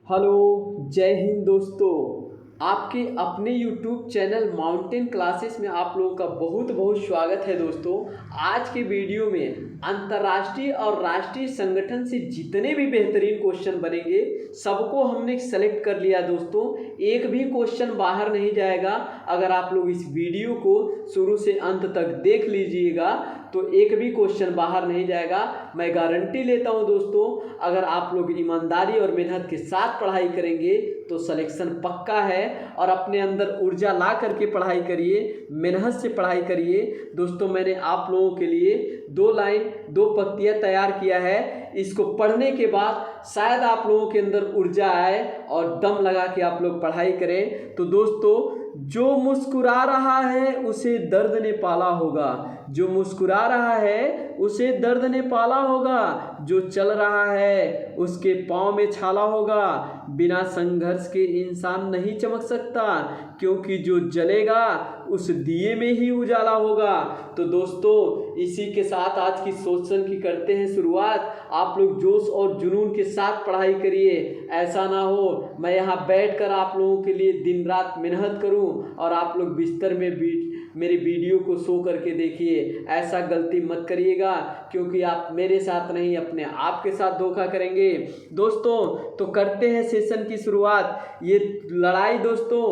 Hello, जय हिंद दोस्तों। आपके अपने यूट्यूब चैनल माउंटेन क्लासेस में आप लोगों का बहुत बहुत स्वागत है दोस्तों। आज के वीडियो में अंतर्राष्ट्रीय और राष्ट्रीय संगठन से जितने भी बेहतरीन क्वेश्चन बनेंगे सबको हमने सेलेक्ट कर लिया दोस्तों। एक भी क्वेश्चन बाहर नहीं जाएगा। अगर आप लोग इस वीडियो को शुरू से अंत तक देख लीजिएगा तो एक भी क्वेश्चन बाहर नहीं जाएगा। मैं गारंटी लेता हूं दोस्तों, अगर आप लोग ईमानदारी और मेहनत के साथ पढ़ाई करेंगे तो सिलेक्शन पक्का है। और अपने अंदर ऊर्जा ला करके पढ़ाई करिए, मेहनत से पढ़ाई करिए दोस्तों। मैंने आप लोगों के लिए 2 लाइन 2 पंक्तियाँ तैयार किया है। इसको पढ़ने के बाद शायद आप लोगों के अंदर ऊर्जा आए और दम लगा के आप लोग पढ़ाई करें। तो दोस्तों, जो मुस्कुरा रहा है उसे दर्द ने पाला होगा, जो मुस्कुरा रहा है उसे दर्द ने पाला होगा, जो चल रहा है उसके पाँव में छाला होगा। बिना संघर्ष के इंसान नहीं चमक सकता, क्योंकि जो जलेगा उस दिए में ही उजाला होगा। तो दोस्तों, इसी के साथ आज की सेशन की करते हैं शुरुआत। आप लोग जोश और जुनून के साथ पढ़ाई करिए। ऐसा ना हो मैं यहाँ बैठकर आप लोगों के लिए दिन रात मेहनत करूँ और आप लोग बिस्तर में मेरी वीडियो को सो करके देखिए। ऐसा गलती मत करिएगा, क्योंकि आप मेरे साथ नहीं अपने आप के साथ धोखा करेंगे दोस्तों। तो करते हैं सेशन की शुरुआत। ये लड़ाई दोस्तों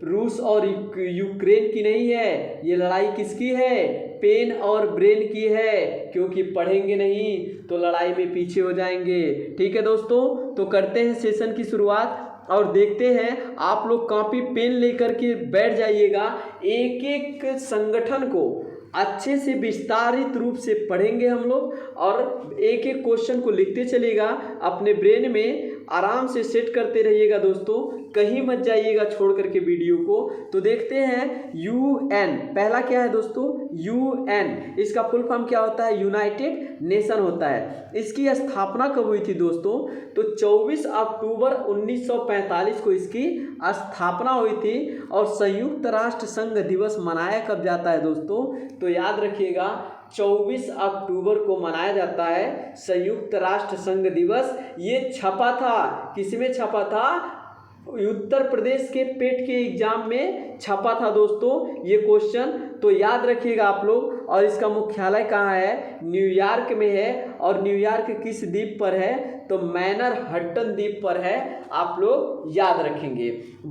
रूस और यूक्रेन की नहीं है, ये लड़ाई किसकी है? पेन और ब्रेन की है। क्योंकि पढ़ेंगे नहीं तो लड़ाई में पीछे हो जाएंगे। ठीक है दोस्तों, तो करते हैं सेशन की शुरुआत और देखते हैं। आप लोग कॉपी पेन लेकर के बैठ जाइएगा। एक एक संगठन को अच्छे से विस्तारित रूप से पढ़ेंगे हम लोग और एक एक क्वेश्चन को लिखते चलिएगा। अपने ब्रेन में आराम से सेट करते रहिएगा दोस्तों, कहीं मत जाइएगा छोड़ करके वीडियो को। तो देखते हैं UN पहला क्या है दोस्तों? UN इसका फुल फॉर्म क्या होता है? यूनाइटेड नेशन होता है। इसकी स्थापना कब हुई थी दोस्तों? तो 24 अक्टूबर 1945 को इसकी स्थापना हुई थी। और संयुक्त राष्ट्र संघ दिवस मनाया कब जाता है दोस्तों? तो याद रखिएगा 24 अक्टूबर को मनाया जाता है संयुक्त राष्ट्र संघ दिवस। ये छपा था, किसमें छपा था? उत्तर प्रदेश के पेट के एग्जाम में छपा था दोस्तों ये क्वेश्चन। तो याद रखिएगा आप लोग। और इसका मुख्यालय कहाँ है? न्यूयॉर्क में है। और न्यूयॉर्क किस द्वीप पर है? तो मैनर हट्टन द्वीप पर है। आप लोग याद रखेंगे।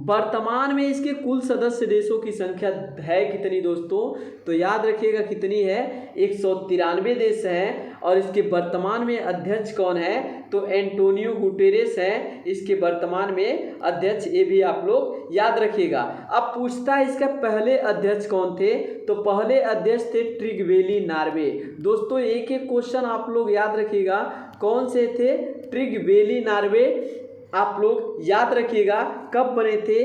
वर्तमान में इसके कुल सदस्य देशों की संख्या है कितनी दोस्तों? तो याद रखिएगा कितनी है? 193 देश हैं। और इसके वर्तमान में अध्यक्ष कौन है? तो एंटोनियो गुटेरेस है इसके वर्तमान में अध्यक्ष। ये भी आप लोग याद रखिएगा। अब पूछता है इसका पहले अध्यक्ष कौन थे? तो पहले अध्यक्ष थे ट्रिगवेली नॉर्वे। दोस्तों, एक एक क्वेश्चन आप लोग याद रखिएगा। कौन से थे? ट्रिगवेली नॉर्वे। आप लोग याद रखिएगा कब बने थे?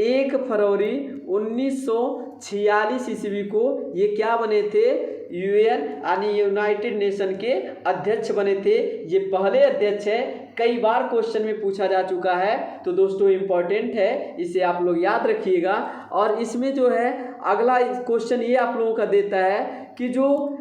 1 फरवरी 1946 ईस्वी को ये क्या बने थे? UN यानी यूनाइटेड नेशन के अध्यक्ष बने थे। ये पहले अध्यक्ष है। कई बार क्वेश्चन में पूछा जा चुका है। तो दोस्तों इम्पोर्टेंट है, इसे आप लोग याद रखिएगा। और इसमें जो है अगला क्वेश्चन ये आप लोगों का देता है कि जो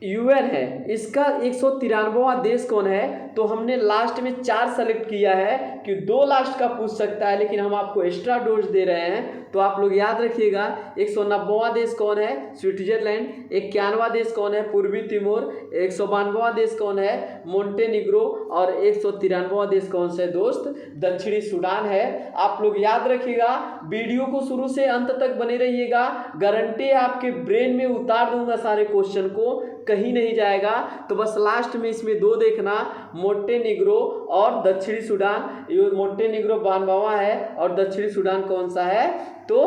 UN है इसका 193वां देश कौन है? तो हमने लास्ट में 4 सेलेक्ट किया है कि 2 लास्ट का पूछ सकता है, लेकिन हम आपको एक्स्ट्रा डोज दे रहे हैं। तो आप लोग याद रखिएगा 190वां देश कौन है? स्विट्जरलैंड। 91वां देश कौन है? पूर्वी तिमोर। 192वां देश कौन है? मोंटेनिग्रो। और 193वां देश कौन सा है दोस्त? दक्षिणी सूडान है। आप लोग याद रखिएगा। वीडियो को शुरू से अंत तक बने रहिएगा। गारंटी आपके ब्रेन में उतार दूंगा सारे क्वेश्चन को, कहीं नहीं जाएगा। तो बस लास्ट में इसमें 2 देखना, मोंटेनिग्रो और दक्षिणी सूडान। मोंटेनिग्रो 92वां है और दक्षिणी सूडान कौन सा है? तो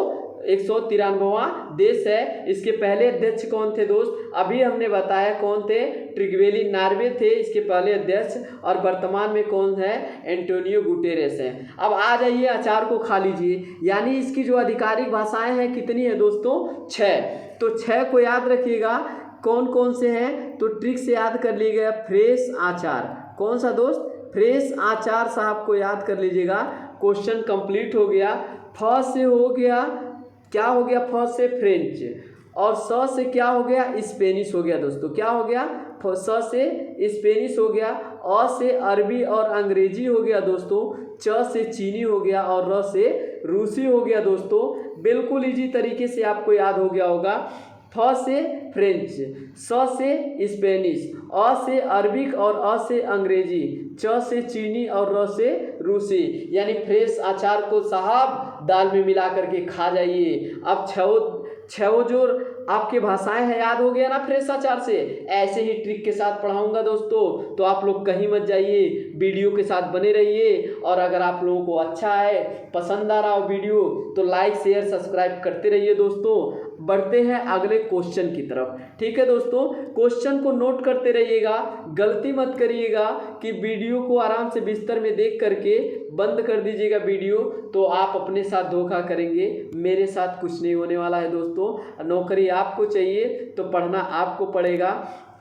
193वां देश है। इसके पहले अध्यक्ष कौन थे दोस्त? अभी हमने बताया कौन थे? ट्रिगवेली नॉर्वे थे इसके पहले अध्यक्ष। और वर्तमान में कौन है? एंटोनियो गुटेरेस है। अब आ जाइए, अचार को खा लीजिए। यानी इसकी जो आधिकारिक भाषाएं हैं कितनी है दोस्तों? 6। तो 6 को याद रखिएगा। कौन कौन से हैं? तो ट्रिक से याद कर लीजिएगा। फ्रेश आचार। कौन सा दोस्त? फ्रेश आचार साहब को याद कर लीजिएगा। क्वेश्चन कंप्लीट हो गया। फ से हो गया, क्या हो गया? फ से फ्रेंच। और स से क्या हो गया? स्पेनिश हो गया दोस्तों। क्या हो गया? स से स्पेनिश हो गया, अ से अरबी और अंग्रेजी हो गया दोस्तों, च से चीनी हो गया और र से रूसी हो गया दोस्तों। बिल्कुल इजी तरीके से आपको याद हो गया होगा। फ से फ्रेंच, स से स्पेनिश, अ से अरबिक और अ से अंग्रेजी, च से चीनी और र से रूसी। यानी फ्रेश अचार को साहब दाल में मिला करके खा जाइए। अब छो जो आपके भाषाएं हैं याद हो गया ना फ्रेश अचार से। ऐसे ही ट्रिक के साथ पढ़ाऊंगा दोस्तों, तो आप लोग कहीं मत जाइए, वीडियो के साथ बने रहिए। और अगर आप लोगों को अच्छा है, पसंद आ रहा हो वीडियो, तो लाइक शेयर सब्सक्राइब करते रहिए दोस्तों। बढ़ते हैं अगले क्वेश्चन की तरफ। ठीक है दोस्तों, क्वेश्चन को नोट करते रहिएगा, गलती मत करिएगा कि वीडियो को आराम से बिस्तर में देख करके बंद कर दीजिएगा वीडियो, तो आप अपने साथ धोखा करेंगे। मेरे साथ कुछ नहीं होने वाला है दोस्तों। नौकरी आपको चाहिए तो पढ़ना आपको पड़ेगा।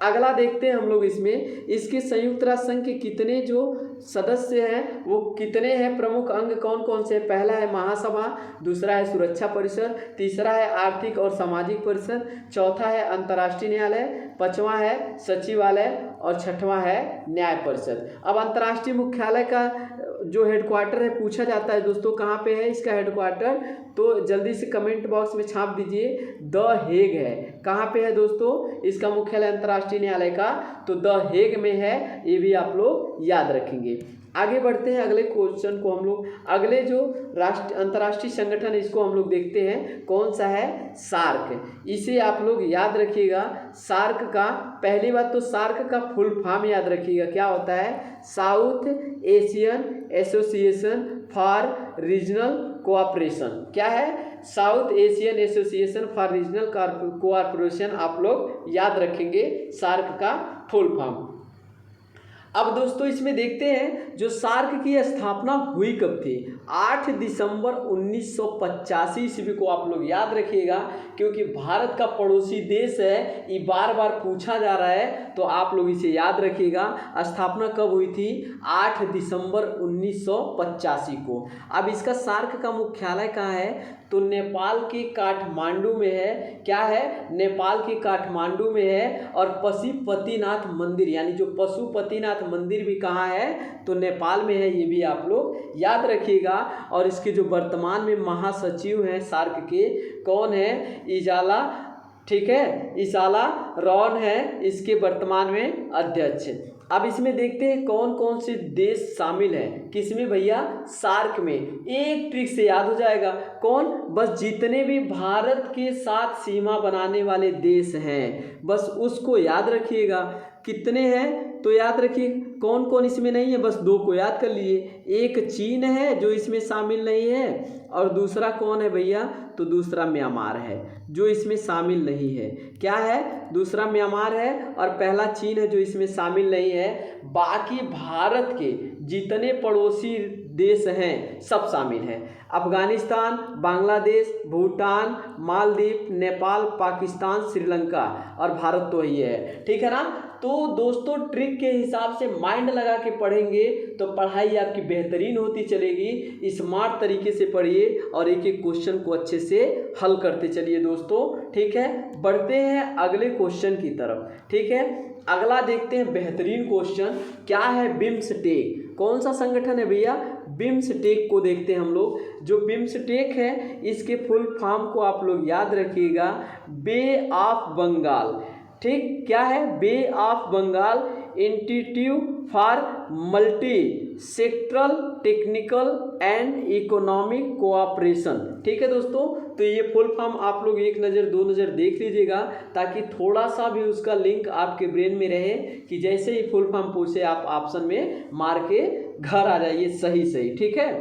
अगला देखते हैं हम लोग इसमें, इसके संयुक्त राष्ट्र संघ के कितने जो सदस्य हैं वो कितने हैं, प्रमुख अंग कौन कौन से। पहला है महासभा, दूसरा है सुरक्षा परिषद, तीसरा है आर्थिक और सामाजिक परिषद, चौथा है अंतर्राष्ट्रीय न्यायालय, पांचवा है सचिवालय और छठवां है न्याय परिषद। अब अंतर्राष्ट्रीय मुख्यालय का जो हेडक्वार्टर है पूछा जाता है दोस्तों, कहाँ पे है इसका हेडक्वार्टर, तो जल्दी से कमेंट बॉक्स में छाप दीजिए। द हेग है। कहाँ पे है दोस्तों इसका मुख्यालय अंतर्राष्ट्रीय न्यायालय का, तो द हेग में है। ये भी आप लोग याद रखेंगे। आगे बढ़ते हैं अगले क्वेश्चन को हम लोग। अगले जो अंतर्राष्ट्रीय संगठन है इसको हम लोग देखते हैं, कौन सा है, सार्क। इसे आप लोग याद रखिएगा। सार्क का पहली बात तो सार्क का फुल फॉर्म याद रखिएगा, क्या होता है, south Asian association for regional cooperation. क्या है, south Asian association for regional cooperation. आप लोग याद रखेंगे सार्क का फुल फॉर्म। अब दोस्तों इसमें देखते हैं जो सार्क की स्थापना हुई कब थी। 8 दिसंबर 1985 ईस्वी को आप लोग याद रखिएगा, क्योंकि भारत का पड़ोसी देश है, ये बार बार पूछा जा रहा है, तो आप लोग इसे याद रखिएगा। स्थापना कब हुई थी, 8 दिसंबर 1985 को। अब इसका सार्क का मुख्यालय कहाँ है, तो नेपाल के काठमांडू में है। क्या है, नेपाल के काठमांडू में है। और पशुपतिनाथ मंदिर, यानी जो पशुपतिनाथ मंदिर भी कहाँ है, तो नेपाल में है। ये भी आप लोग याद रखिएगा। और इसके जो वर्तमान में महासचिव हैं सार्क के, कौन है, इजाला, ठीक है, इसाला रॉन है इसके वर्तमान में अध्यक्ष। अब इसमें देखते हैं कौन कौन से देश शामिल हैं, किसमें भैया, सार्क में। एक ट्रिक से याद हो जाएगा, कौन, बस जितने भी भारत के साथ सीमा बनाने वाले देश हैं बस उसको याद रखिएगा। कितने हैं तो याद रखिए, कौन कौन इसमें नहीं है, बस 2 को याद कर लिए। एक चीन है जो इसमें शामिल नहीं है, और दूसरा कौन है भैया, तो दूसरा म्यांमार है जो इसमें शामिल नहीं है। क्या है, दूसरा म्यांमार है और पहला चीन है जो इसमें शामिल नहीं है। बाकी भारत के जितने पड़ोसी देश हैं सब शामिल हैं। अफगानिस्तान, बांग्लादेश, भूटान, मालदीव, नेपाल, पाकिस्तान, श्रीलंका और भारत तो ही है। ठीक है ना। तो दोस्तों ट्रिक के हिसाब से माइंड लगा के पढ़ेंगे तो पढ़ाई आपकी बेहतरीन होती चलेगी। स्मार्ट तरीके से पढ़िए और एक एक क्वेश्चन को अच्छे से हल करते चलिए दोस्तों। ठीक है, बढ़ते हैं अगले क्वेश्चन की तरफ। ठीक है, अगला देखते हैं बेहतरीन क्वेश्चन, क्या है बिम्सटेक। कौन सा संगठन है भैया, बिम्सटेक को देखते हैं हम लोग। जो बिम्सटेक है इसके फुल फॉर्म को आप लोग याद रखिएगा, बे ऑफ बंगाल। ठीक, क्या है, Bay of Bengal institute for multi sectoral technical and economic cooperation. ठीक है दोस्तों, तो ये फुल फॉर्म आप लोग एक नज़र 2 नज़र देख लीजिएगा, ताकि थोड़ा सा भी उसका लिंक आपके ब्रेन में रहे कि जैसे ही फुल फॉर्म पूछे आप ऑप्शन में मार के घर आ जाइए सही सही। ठीक है,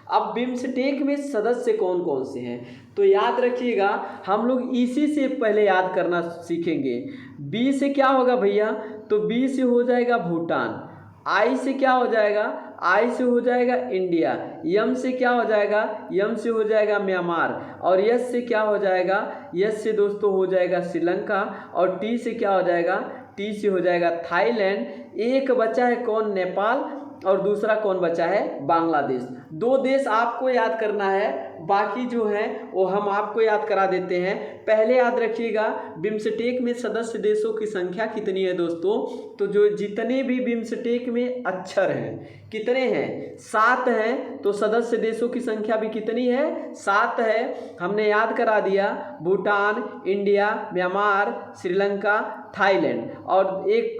अब बिम्सटेक में सदस्य कौन कौन से हैं तो याद रखिएगा, हम लोग इसी से पहले याद करना सीखेंगे। बी से क्या होगा भैया, तो बी से हो जाएगा भूटान। आई से क्या हो जाएगा, आई से हो जाएगा इंडिया। यम से क्या हो जाएगा, यम से हो जाएगा म्यांमार। और यस से क्या हो जाएगा, यस से दोस्तों हो जाएगा श्रीलंका। और टी से क्या हो जाएगा, टी से हो जाएगा थाईलैंड। एक बचा है कौन, नेपाल। और दूसरा कौन बचा है, बांग्लादेश। 2 देश आपको याद करना है, बाकी जो है वो हम आपको याद करा देते हैं। पहले याद रखिएगा बिम्स्टेक में सदस्य देशों की संख्या कितनी है दोस्तों। तो जो जितने भी बिम्स्टेक में अक्षर हैं कितने हैं, 7 हैं। तो सदस्य देशों की संख्या भी कितनी है, 7 है। हमने याद करा दिया, Bhutan, India, Myanmar, Sri Lanka, Thailand, और एक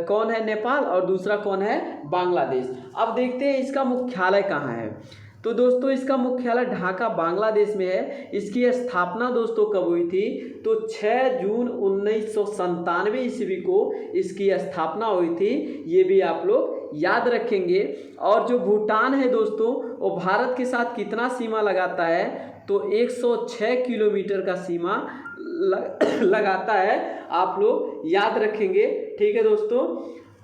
कौन है, नेपाल, और दूसरा कौन है, बांग्लादेश। अब देखते हैं इसका मुख्यालय कहाँ है। तो दोस्तों इसका मुख्यालय ढाका बांग्लादेश में है। इसकी स्थापना दोस्तों कब हुई थी, तो 6 जून 1997 ईस्वी को इसकी स्थापना हुई थी। ये भी आप लोग याद रखेंगे। और जो भूटान है दोस्तों वो भारत के साथ कितना सीमा लगाता है, तो 106 किलोमीटर का सीमा लगाता है, आप लोग याद रखेंगे। ठीक है दोस्तों,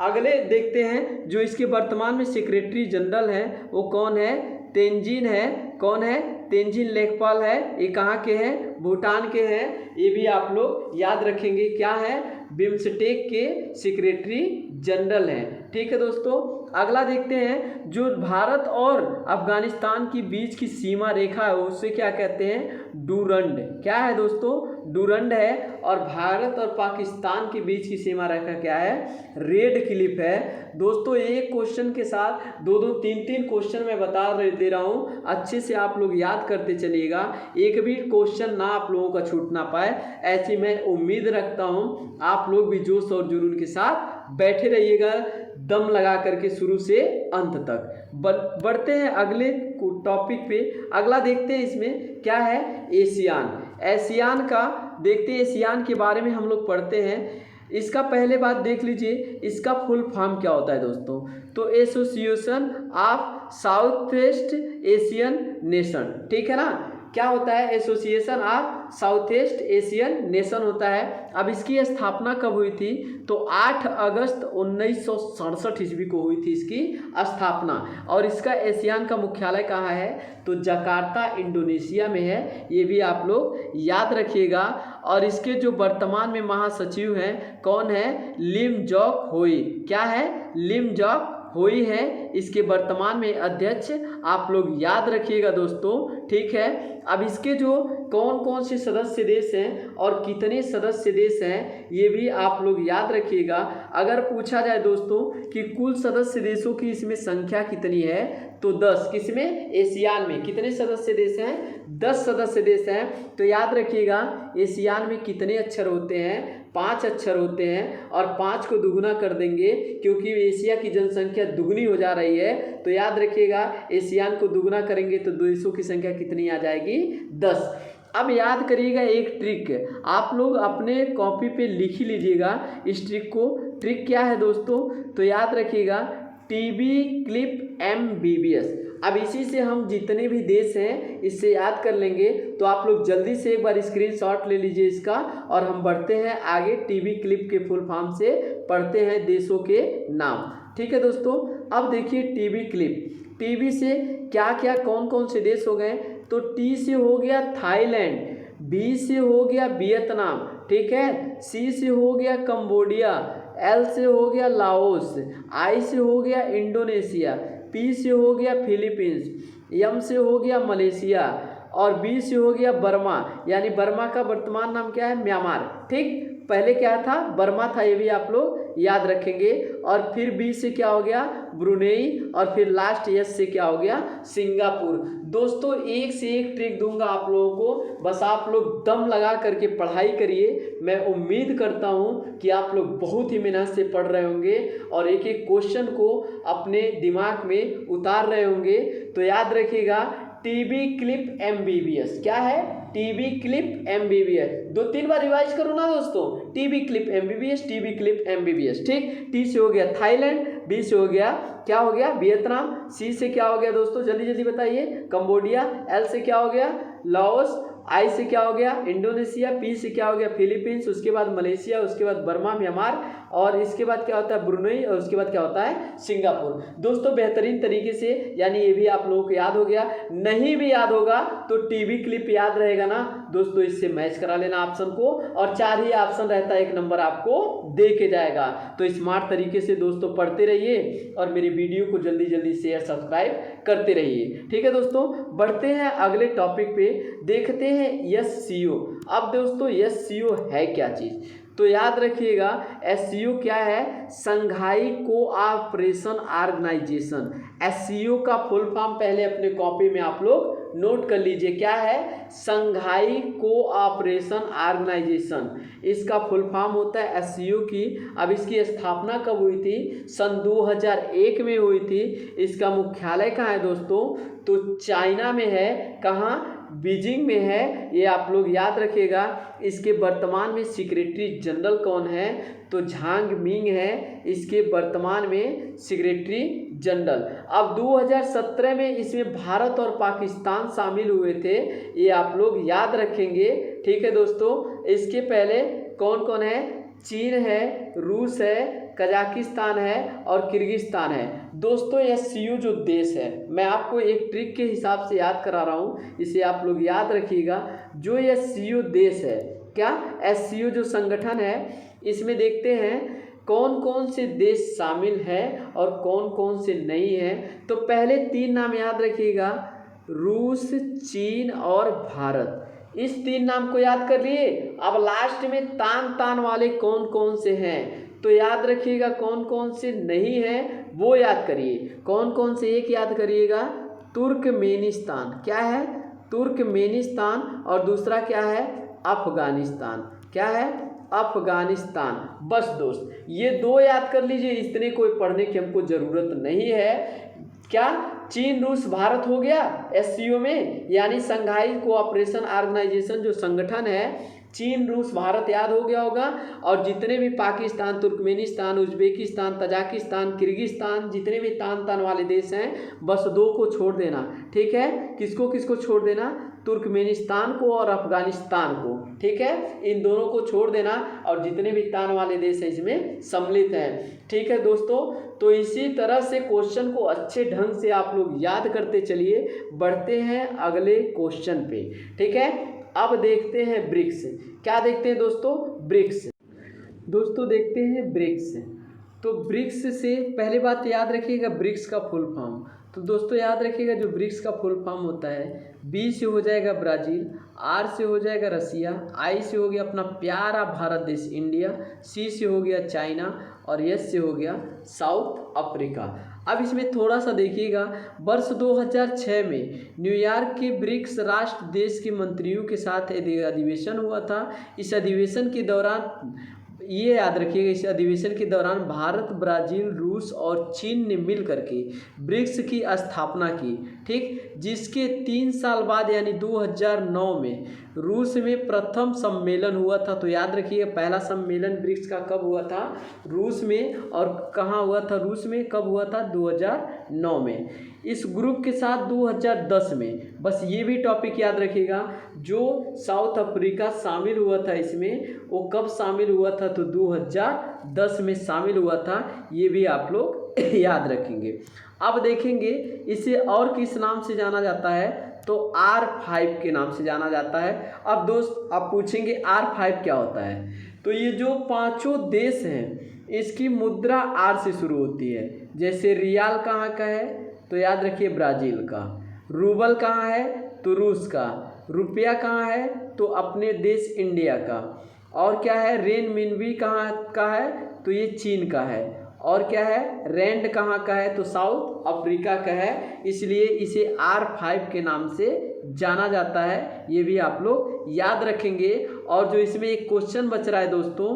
अगले देखते हैं जो इसके वर्तमान में सेक्रेटरी जनरल है वो कौन है, तेंजिन है। कौन है, तेंजिन लेकपाल है। ये कहाँ के हैं, भूटान के हैं। ये भी आप लोग याद रखेंगे, क्या है, बिम्स्टेक के सेक्रेटरी जनरल हैं। ठीक है दोस्तों, अगला देखते हैं जो भारत और अफगानिस्तान की बीच की सीमा रेखा है उससे क्या कहते हैं, डूरंड। क्या है दोस्तों, डूरंड है। और भारत और पाकिस्तान के बीच की सीमा रेखा क्या है, रेड क्लिफ है। दोस्तों एक क्वेश्चन के साथ 2-2, 3-3 क्वेश्चन मैं बता दे रहा हूँ, अच्छे से आप लोग याद करते चलिएगा, एक भी क्वेश्चन ना आप लोगों का छूट ना पाए, ऐसी मैं उम्मीद रखता हूँ। आप लोग भी जोश और जुनून के साथ बैठे रहिएगा, दम लगा करके शुरू से अंत तक। बढ़ते हैं अगले टॉपिक पे। अगला देखते हैं इसमें क्या है, एशियान। एशियान का देखते हैं, एशियान के बारे में हम लोग पढ़ते हैं। इसका पहले बात देख लीजिए, इसका फुल फॉर्म क्या होता है दोस्तों। तो association of south east Asian nation, ठीक है ना। क्या होता है, association of south east Asian nation होता है। अब इसकी स्थापना कब हुई थी, तो 8 अगस्त 1967 ईस्वी को हुई थी इसकी स्थापना। और इसका एशियान का मुख्यालय कहाँ है, तो जकार्ता इंडोनेशिया में है। ये भी आप लोग याद रखिएगा। और इसके जो वर्तमान में महासचिव हैं कौन है, लिम जॉक होई। क्या है, लिम जॉक होई है इसके वर्तमान में अध्यक्ष, आप लोग याद रखिएगा दोस्तों। ठीक है, अब इसके जो कौन कौन से सदस्य देश हैं और कितने सदस्य देश हैं ये भी आप लोग याद रखिएगा। अगर पूछा जाए दोस्तों कि कुल सदस्य देशों की इसमें संख्या कितनी है, तो 10। किसमें, एशियान में कितने सदस्य देश हैं, 10 सदस्य देश हैं। तो याद रखिएगा एशियान में कितने अक्षर होते हैं, 5 अक्षर होते हैं। और 5 को दुगुना कर देंगे क्योंकि एशिया की जनसंख्या दुगनी हो जा रही है। तो याद रखिएगा एशियान को दुगुना करेंगे तो देशों की संख्या कितनी आ जाएगी, 10। अब याद करिएगा एक ट्रिक, आप लोग अपने कॉपी पे लिख ही लीजिएगा इस ट्रिक को। ट्रिक क्या है दोस्तों, तो याद रखिएगा टीबी क्लिप MBBS। अब इसी से हम जितने भी देश हैं इससे याद कर लेंगे। तो आप लोग जल्दी से एक बार स्क्रीनशॉट ले लीजिए इसका, और हम बढ़ते हैं आगे। टीबी क्लिप के फुल फॉर्म से पढ़ते हैं देशों के नाम। ठीक है दोस्तों, अब देखिए टीबी क्लिप, टीबी से क्या क्या कौन कौन से देश हो गए। तो टी से हो गया थाईलैंड, बी से हो गया वियतनाम, ठीक है, सी से हो गया कंबोडिया, एल से हो गया लाओस, आई से हो गया इंडोनेशिया, पी से हो गया फिलीपींस, एम से हो गया मलेशिया, और बी से हो गया बर्मा। यानी बर्मा का वर्तमान नाम क्या है, म्यांमार। ठीक, पहले क्या था, बर्मा था, ये भी आप लोग याद रखेंगे। और फिर बी से क्या हो गया, ब्रुनेई, और फिर लास्ट एस से क्या हो गया, सिंगापुर। दोस्तों एक से एक ट्रिक दूंगा आप लोगों को, बस आप लोग दम लगा करके पढ़ाई करिए। मैं उम्मीद करता हूँ कि आप लोग बहुत ही मेहनत से पढ़ रहे होंगे और एक एक क्वेश्चन को अपने दिमाग में उतार रहे होंगे। तो याद रखिएगा टीबी क्लिप MBBS। क्या है, टीबी क्लिप MBBS। 2-3 बार रिवाइज करो ना दोस्तों, TB clip MBBS, TB clip MBBS। ठीक, टी से हो गया थाईलैंड, बी से हो गया, क्या हो गया, वियतनाम, सी से क्या हो गया दोस्तों, जल्दी जल्दी बताइए, कंबोडिया, एल से क्या हो गया, लाओस, आई से क्या हो गया, इंडोनेशिया, पी से क्या हो गया, फिलीपींस, उसके बाद मलेशिया, उसके बाद बर्मा, म्यांमार, और इसके बाद क्या होता है, ब्रुनेई, और उसके बाद क्या होता है, सिंगापुर। दोस्तों बेहतरीन तरीके से, यानी ये भी आप लोगों को याद हो गया। नहीं भी याद होगा तो टीबी क्लिप याद रहेगा ना दोस्तों, इससे मैच करा लेना ऑप्शन को, और 4 ही ऑप्शन रहता है, 1 नंबर आपको दे के जाएगा। तो स्मार्ट तरीके से दोस्तों पढ़ते रहिए और मेरी वीडियो को जल्दी जल्दी शेयर सब्सक्राइब करते रहिए। ठीक है दोस्तों, बढ़ते हैं अगले टॉपिक पे, देखते हैं SCO। अब दोस्तों SCO है क्या चीज़, तो याद रखिएगा SCO क्या है, संघाई कोऑपरेशन ऑर्गेनाइजेशन। SCO का फुल फॉर्म पहले अपने कॉपी में आप लोग नोट कर लीजिए, क्या है, संघाई कोऑपरेशन ऑर्गेनाइजेशन, इसका फुल फॉर्म होता है SCO की। अब इसकी स्थापना कब हुई थी, सन 2001 में हुई थी। इसका मुख्यालय कहाँ है दोस्तों, तो चाइना में है, कहाँ, बीजिंग में है, ये आप लोग याद रखिएगा। इसके वर्तमान में सेक्रेटरी जनरल कौन है, तो झांग मिंग है इसके वर्तमान में सेक्रेटरी जनरल। अब 2017 में इसमें भारत और पाकिस्तान शामिल हुए थे, ये आप लोग याद रखेंगे। ठीक है दोस्तों, इसके पहले कौन कौन है, चीन है, रूस है, कजाकिस्तान है और किर्गिस्तान है। दोस्तों SCO जो देश है, मैं आपको एक ट्रिक के हिसाब से याद करा रहा हूँ, इसे आप लोग याद रखिएगा। जो SCO देश है, क्या, SCO जो संगठन है, इसमें देखते हैं कौन कौन से देश शामिल हैं और कौन कौन से नहीं हैं। तो पहले 3 नाम याद रखिएगा, रूस, चीन और भारत, इस 3 नाम को याद कर लिए। अब लास्ट में तान तान वाले कौन कौन से हैं, तो याद रखिएगा कौन कौन से नहीं हैं वो याद करिए। कौन कौन से, एक याद करिएगा, तुर्कमेनिस्तान, क्या है, तुर्कमेनिस्तान, और दूसरा क्या है, अफगानिस्तान, क्या है, अफगानिस्तान। बस दोस्त ये 2 याद कर लीजिए, इतने कोई पढ़ने की हमको ज़रूरत नहीं है। क्या, चीन, रूस, भारत हो गया SCO में, यानी संघाई कोऑपरेशन ऑर्गेनाइजेशन जो संगठन है, चीन, रूस, भारत याद हो गया होगा। और जितने भी Pakistan, Turkmenistan, Uzbekistan, Tajikistan, Kyrgyzstan, जितने भी तान तान वाले देश हैं, बस 2 को छोड़ देना। ठीक है, किसको किसको छोड़ देना, तुर्कमेनिस्तान को और अफगानिस्तान को। ठीक है, इन दोनों को छोड़ देना, और जितने भी तान वाले देश हैं इसमें सम्मिलित हैं। ठीक है दोस्तों, तो इसी तरह से क्वेश्चन को अच्छे ढंग से आप लोग याद करते चलिए। बढ़ते हैं अगले क्वेश्चन पे। ठीक है, अब देखते हैं ब्रिक्स। क्या देखते हैं दोस्तों, ब्रिक्स। दोस्तों देखते हैं ब्रिक्स। तो ब्रिक्स से पहले बात याद रखिएगा, ब्रिक्स का फुल फॉर्म। तो दोस्तों याद रखिएगा जो ब्रिक्स का फुल फॉर्म होता है, B से हो जाएगा ब्राज़ील, R से हो जाएगा रसिया, I से हो गया अपना प्यारा भारत देश इंडिया, C से हो गया चाइना, और S से हो गया साउथ अफ्रीका। अब इसमें थोड़ा सा देखिएगा, वर्ष 2006 में न्यूयॉर्क के ब्रिक्स राष्ट्र देश के मंत्रियों के साथ अधिवेशन हुआ था। इस अधिवेशन के दौरान ये याद रखिएगा, इस अधिवेशन के दौरान भारत, ब्राज़ील, रूस और चीन ने मिल करके ब्रिक्स की स्थापना की। ठीक, जिसके 3 साल बाद यानी 2009 में रूस में प्रथम सम्मेलन हुआ था। तो याद रखिएगा पहला सम्मेलन ब्रिक्स का कब हुआ था, रूस में, और कहाँ हुआ था, रूस में कब हुआ था, 2009 में। इस ग्रुप के साथ 2010 में, बस ये भी टॉपिक याद रखिएगा, जो साउथ अफ्रीका शामिल हुआ था इसमें, वो कब शामिल हुआ था, तो 2010 में शामिल हुआ था। ये भी आप लोग याद रखेंगे। अब देखेंगे इसे और किस नाम से जाना जाता है, तो R5 के नाम से जाना जाता है। अब दोस्त आप पूछेंगे R5 क्या होता है, तो ये जो 5 देश हैं इसकी मुद्रा R से शुरू होती है। जैसे रियाल कहाँ का है, तो याद रखिए ब्राज़ील का, रूबल कहाँ है, तो रूस का, रुपया कहाँ है, तो अपने देश इंडिया का, और क्या है, रेन मिनबी कहाँ का है, तो ये चीन का है, और क्या है, रैंड कहाँ का है, तो साउथ अफ्रीका का है। इसलिए इसे R5 के नाम से जाना जाता है, ये भी आप लोग याद रखेंगे। और जो इसमें एक क्वेश्चन बच रहा है दोस्तों,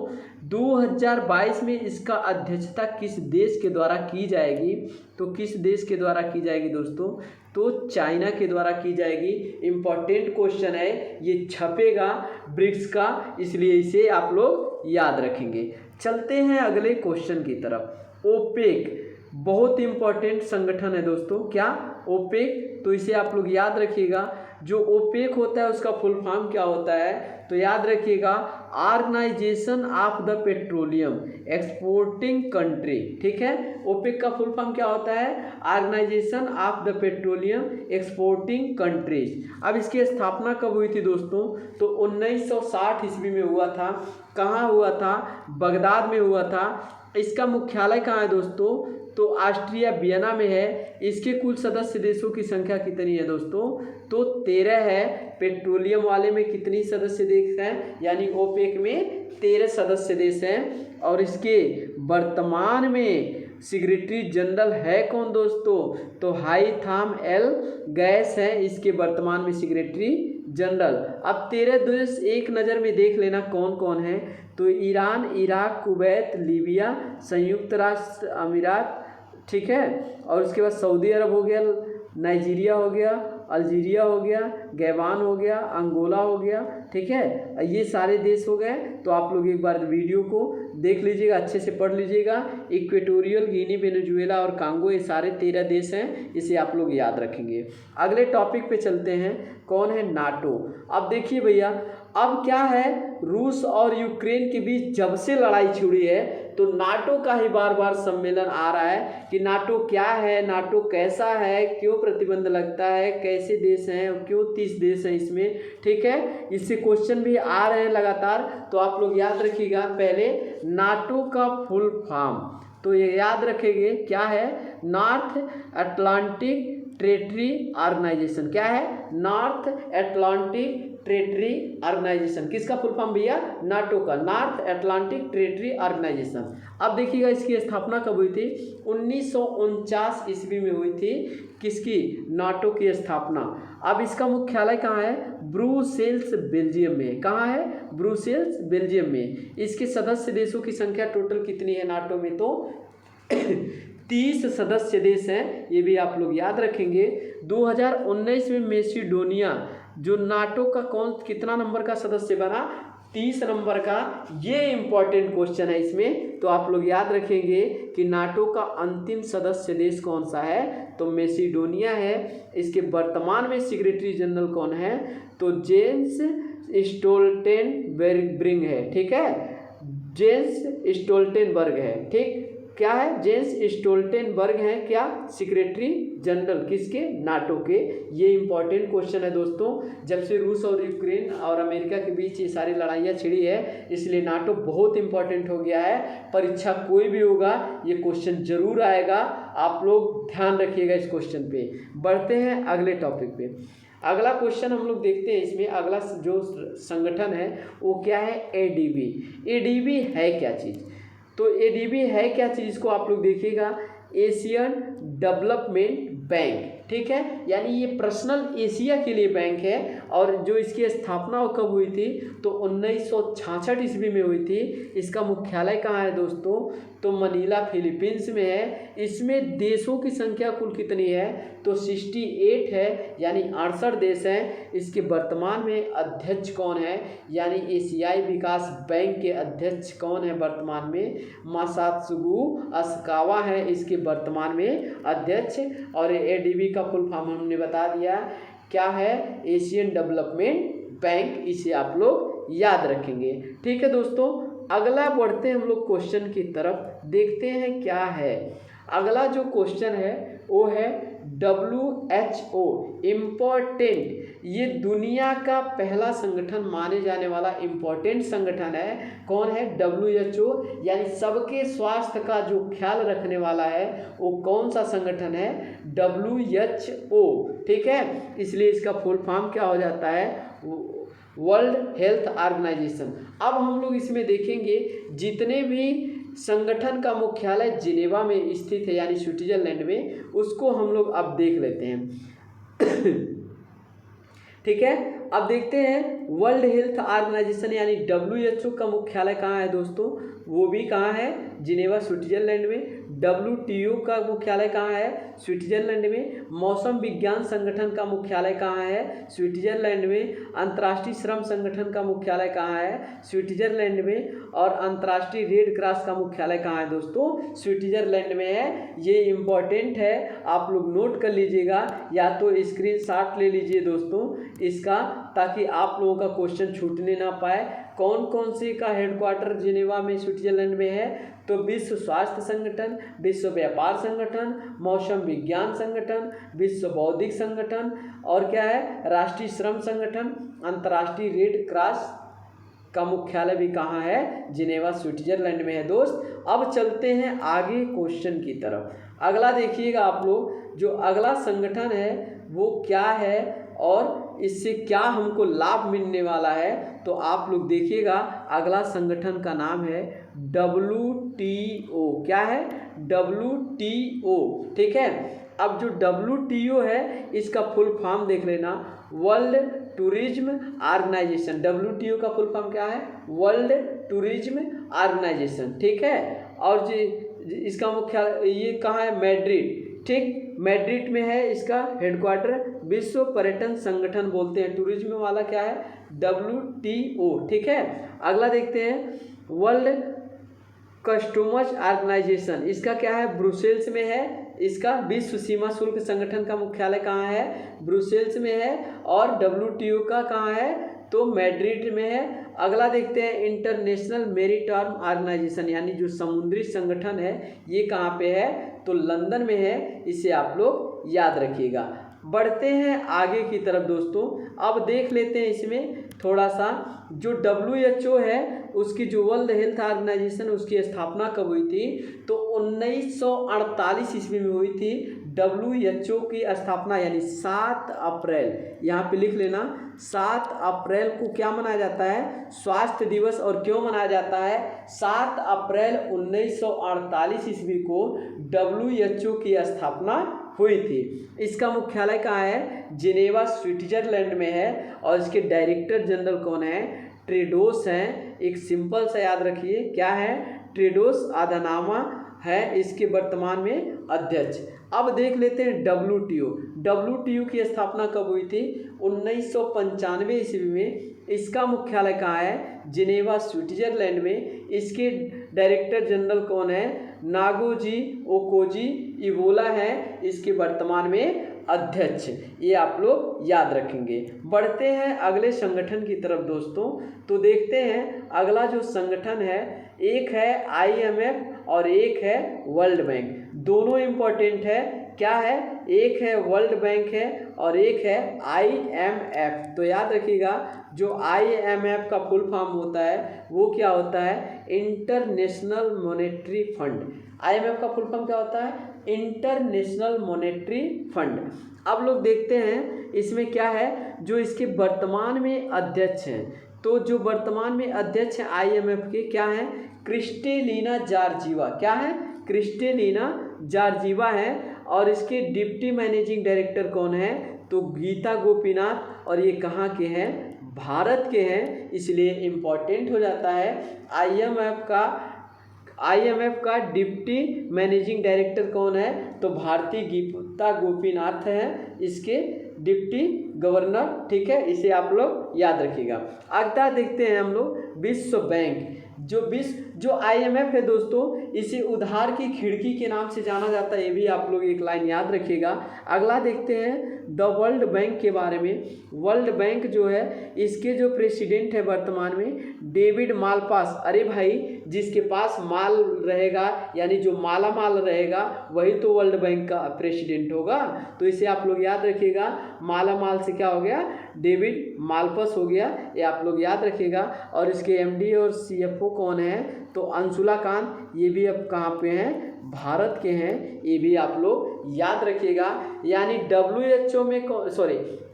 2022 में इसका अध्यक्षता किस देश के द्वारा की जाएगी, तो किस देश के द्वारा की जाएगी दोस्तों, तो चाइना के द्वारा की जाएगी। इम्पॉर्टेंट क्वेश्चन है, ये छपेगा ब्रिक्स का, इसलिए इसे आप लोग याद रखेंगे। चलते हैं अगले क्वेश्चन की तरफ। ओपेक बहुत इंपॉर्टेंट संगठन है दोस्तों, क्या, ओपेक, तो इसे आप लोग याद रखिएगा। जो ओपेक होता है उसका फुल फॉर्म क्या होता है, तो याद रखिएगा Organisation of the Petroleum Exporting Country. ठीक है, ओपेक का फुल फॉर्म क्या होता है, Organisation of the Petroleum Exporting Countries. अब इसकी स्थापना कब हुई थी दोस्तों, तो 1960 ईस्वी में हुआ था। कहाँ हुआ था, बगदाद में हुआ था। इसका मुख्यालय कहाँ है दोस्तों, तो ऑस्ट्रिया वियना में है। इसके कुल सदस्य देशों की संख्या कितनी है दोस्तों? तो 13 है। पेट्रोलियम वाले में कितनी सदस्य देश हैं? यानी ओपेक में 13 सदस्य देश हैं। और इसके वर्तमान में सेक्रेटरी जनरल है कौन दोस्तों? तो हाईथाम एल गैस है इसके वर्तमान में सेक्रेटरी जनरल। अब 13 देश एक नज़र में देख लेना कौन कौन है। तो ईरान, इराक, कुवैत, लीबिया, संयुक्त राष्ट्र अमीरात, ठीक है, और उसके बाद सऊदी अरब हो गया, नाइजीरिया हो गया, अल्जीरिया हो गया, गैबान हो गया, अंगोला हो गया, ठीक है, ये सारे देश हो गए। तो आप लोग एक बार वीडियो को देख लीजिएगा, अच्छे से पढ़ लीजिएगा। इक्वेटोरियल गिनी, वेनेजुएला और कांगो, ये सारे 13 देश हैं, इसे आप लोग याद रखेंगे। अगले टॉपिक पे चलते हैं, कौन है? नाटो। अब देखिए भैया, अब क्या है, रूस और यूक्रेन के बीच जब से लड़ाई छिड़ी है तो नाटो का ही बार बार सम्मेलन आ रहा है कि नाटो क्या है, नाटो कैसा है, क्यों प्रतिबंध लगता है, कैसे देश हैं, क्यों 30 देश हैं इसमें, ठीक है। इससे क्वेश्चन भी आ रहे हैं लगातार, तो आप लोग याद रखिएगा। पहले नाटो का फुल फॉर्म तो ये याद रखेंगे, क्या है? North Atlantic Treaty Organisation. क्या है? North Atlantic Treaty Organisation. किसका फुल फॉर्म भैया? नाटो का, नॉर्थ अटलांटिक ट्रेटरी ऑर्गेनाइजेशन। अब देखिएगा इसकी स्थापना कब हुई थी? 1949 ईस्वी में हुई थी। किसकी? नाटो की स्थापना। अब इसका मुख्यालय कहाँ है? ब्रुसेल्स, बेल्जियम में। कहाँ है? ब्रुसेल्स, बेल्जियम में। इसके सदस्य देशों की संख्या टोटल कितनी है नाटो में? तो 30 सदस्य देश हैं, ये भी आप लोग याद रखेंगे। 2019 में मैसेडोनिया जो नाटो का कितना नंबर का सदस्य बना? 30 नंबर का। ये इंपॉर्टेंट क्वेश्चन है इसमें, तो आप लोग याद रखेंगे कि नाटो का अंतिम सदस्य देश कौन सा है? तो मैसेडोनिया है। इसके वर्तमान में सेक्रेटरी जनरल कौन है? तो जेंस स्टोल्टेनबर्ग है, ठीक है, जेंस स्टोल्टेनबर्ग है, ठीक, क्या है? जेंस स्टोल्टेनबर्ग है क्या? सेक्रेटरी जनरल किसके? नाटो के। ये इंपॉर्टेंट क्वेश्चन है दोस्तों। जब से रूस और यूक्रेन और अमेरिका के बीच ये सारी लड़ाइयाँ छिड़ी है, इसलिए नाटो बहुत इंपॉर्टेंट हो गया है। परीक्षा कोई भी होगा ये क्वेश्चन जरूर आएगा, आप लोग ध्यान रखिएगा इस क्वेश्चन पे। बढ़ते हैं अगले टॉपिक पे। अगला क्वेश्चन हम लोग देखते हैं इसमें। अगला जो संगठन है वो क्या है? एडीबी। एडीबी है क्या चीज़? तो एडीबी है क्या चीज़, इसको आप लोग देखिएगा। एशियन डेवलपमेंट बैंक, ठीक है, यानी ये पर्सनल एशिया के लिए बैंक है। और जो इसकी स्थापना कब हुई थी? तो 1966 ईस्वी में हुई थी। इसका मुख्यालय कहाँ है दोस्तों? तो मनीला, फिलीपींस में है। इसमें देशों की संख्या कुल कितनी है? तो 68 है, यानी 68 देश हैं। इसके वर्तमान में अध्यक्ष कौन है? यानी एशियाई विकास बैंक के अध्यक्ष कौन है वर्तमान में? मासात्सुगु असाकावा है इसके वर्तमान में अध्यक्ष। और एडीबी का फुल फॉर्म हमने बता दिया, क्या है? Asian development bank. इसे आप लोग याद रखेंगे, ठीक है दोस्तों। अगला बढ़ते हैं हम लोग क्वेश्चन की तरफ, देखते हैं क्या है। अगला जो क्वेश्चन है वो है WHO, इम्पोर्टेंट। ये दुनिया का पहला संगठन माने जाने वाला इम्पोर्टेंट संगठन है। कौन है? WHO, यानी सबके स्वास्थ्य का जो ख्याल रखने वाला है वो कौन सा संगठन है? WHO, ठीक है। इसलिए इसका फुल फॉर्म क्या हो जाता है? World Health Organisation. अब हम लोग इसमें देखेंगे जितने भी संगठन का मुख्यालय जिनेवा में स्थित है, यानी स्विट्जरलैंड में, उसको हम लोग अब देख लेते हैं। ठीक है, अब देखते हैं वर्ल्ड हेल्थ ऑर्गेनाइजेशन यानी WHO का मुख्यालय कहाँ है दोस्तों? वो भी कहाँ है? जिनेवा, स्विट्जरलैंड में। WTO का मुख्यालय कहाँ है? स्विट्जरलैंड में। मौसम विज्ञान संगठन का मुख्यालय कहाँ है? स्विट्जरलैंड में। अंतर्राष्ट्रीय श्रम संगठन का मुख्यालय कहाँ है? स्विट्जरलैंड में। और अंतर्राष्ट्रीय रेड क्रॉस का मुख्यालय कहाँ है दोस्तों? स्विट्जरलैंड में है। ये इम्पॉर्टेंट है, आप लोग नोट कर लीजिएगा, या तो स्क्रीनशॉट ले लीजिए दोस्तों इसका, ताकि आप लोगों का क्वेश्चन छूटने ना पाए। कौन कौन से का हेडक्वार्टर जिनेवा में, स्विट्जरलैंड में है? तो विश्व स्वास्थ्य संगठन, विश्व व्यापार संगठन, मौसम विज्ञान संगठन, विश्व बौद्धिक संगठन, और क्या है? राष्ट्रीय श्रम संगठन, अंतर्राष्ट्रीय रेड क्रॉस का मुख्यालय भी कहाँ है? जिनेवा स्विट्जरलैंड में है दोस्त। अब चलते हैं आगे क्वेश्चन की तरफ। अगला देखिएगा आप लोग, जो अगला संगठन है वो क्या है और इससे क्या हमको लाभ मिलने वाला है, तो आप लोग देखिएगा। अगला संगठन का नाम है WTO। क्या है? WTO, ठीक है। अब जो WTO है इसका फुल फॉर्म देख लेना, वर्ल्ड टूरिज्म ऑर्गेनाइजेशन। WTO का फुल फॉर्म क्या है? वर्ल्ड टूरिज्म ऑर्गेनाइजेशन, ठीक है। और जी इसका मुख्यालय ये कहाँ है? मैड्रिड, ठीक, मैड्रिड में है इसका हेडक्वार्टर। विश्व पर्यटन संगठन बोलते हैं, टूरिज्म वाला क्या है? WTO, ठीक है। अगला देखते हैं, वर्ल्ड कस्टमर्स ऑर्गेनाइजेशन, इसका क्या है? ब्रुसेल्स में है। इसका विश्व सीमा शुल्क संगठन का मुख्यालय कहाँ है? ब्रुसेल्स में है। और WTO का कहाँ है? तो मैड्रिड में है। अगला देखते हैं, इंटरनेशनल मैरीटाइम ऑर्गेनाइजेशन, यानी जो समुद्री संगठन है ये कहाँ पे है? तो लंदन में है। इसे आप लोग याद रखिएगा। बढ़ते हैं आगे की तरफ दोस्तों। अब देख लेते हैं इसमें थोड़ा सा, जो WHO है उसकी जो वर्ल्ड हेल्थ ऑर्गेनाइजेशन उसकी स्थापना कब हुई थी? तो 1948 ईस्वी में हुई थी WHO की स्थापना, यानी 7 अप्रैल, यहाँ पे लिख लेना, 7 अप्रैल को क्या मनाया जाता है? स्वास्थ्य दिवस। और क्यों मनाया जाता है? 7 अप्रैल 1948 ईस्वी को WHO की स्थापना हुई थी। इसका मुख्यालय कहाँ है? जिनेवा स्विट्जरलैंड में है। और इसके डायरेक्टर जनरल कौन है? टेड्रोस हैं। एक सिंपल सा याद रखिए, क्या है? टेड्रोस अधानोम है इसके वर्तमान में अध्यक्ष। अब देख लेते हैं WTO की स्थापना कब हुई थी? 1995 ईस्वी में। इसका मुख्यालय कहाँ है? जिनेवा स्विट्जरलैंड में। इसके डायरेक्टर जनरल कौन है? नागोजी ओकोजी इवोला है इसके वर्तमान में अध्यक्ष। ये आप लोग याद रखेंगे। बढ़ते हैं अगले संगठन की तरफ दोस्तों। तो देखते हैं अगला जो संगठन है, एक है IMF और एक है वर्ल्ड बैंक। दोनों इम्पोर्टेंट है। क्या है? एक है वर्ल्ड बैंक है और एक है IMF। तो याद रखिएगा, जो IMF का फुल फॉर्म होता है वो क्या होता है? International monetary fund. IMF का फुल फॉर्म क्या होता है? International monetary fund. अब लोग देखते हैं इसमें क्या है, जो इसके वर्तमान में अध्यक्ष हैं। तो जो वर्तमान में अध्यक्ष हैं IMF के, क्या हैं? Kristalina Georgieva. क्या है? क्रिस्टेलिना जॉर्जिवा है। और इसके डिप्टी मैनेजिंग डायरेक्टर कौन है? तो गीता गोपीनाथ। और ये कहाँ के हैं? भारत के हैं, इसलिए इम्पोर्टेंट हो जाता है। IMF का डिप्टी मैनेजिंग डायरेक्टर कौन है? तो भारती गीता गोपीनाथ हैं इसके डिप्टी गवर्नर, ठीक है। इसे आप लोग याद रखिएगा। अगला देखते हैं हम लोग, विश्व बैंक। जो IMF है दोस्तों, इसे उधार की खिड़की के नाम से जाना जाता है। ये भी आप लोग एक लाइन याद रखिएगा। अगला देखते हैं द वर्ल्ड बैंक के बारे में। वर्ल्ड बैंक जो है इसके जो प्रेसिडेंट है वर्तमान में, डेविड मालपास। अरे भाई, जिसके पास माल रहेगा यानी जो माला माल रहेगा वही तो वर्ल्ड बैंक का प्रेसिडेंट होगा। तो इसे आप लोग याद रखिएगा। माला माल से क्या हो गया? डेविड मालपास हो गया। ये आप लोग याद रखिएगा। और इसके MD और CFO कौन है? तो अंशुला कांत। ये भी अब कहाँ पे हैं? भारत के हैं। ये भी आप लोग याद रखिएगा। यानी WHO में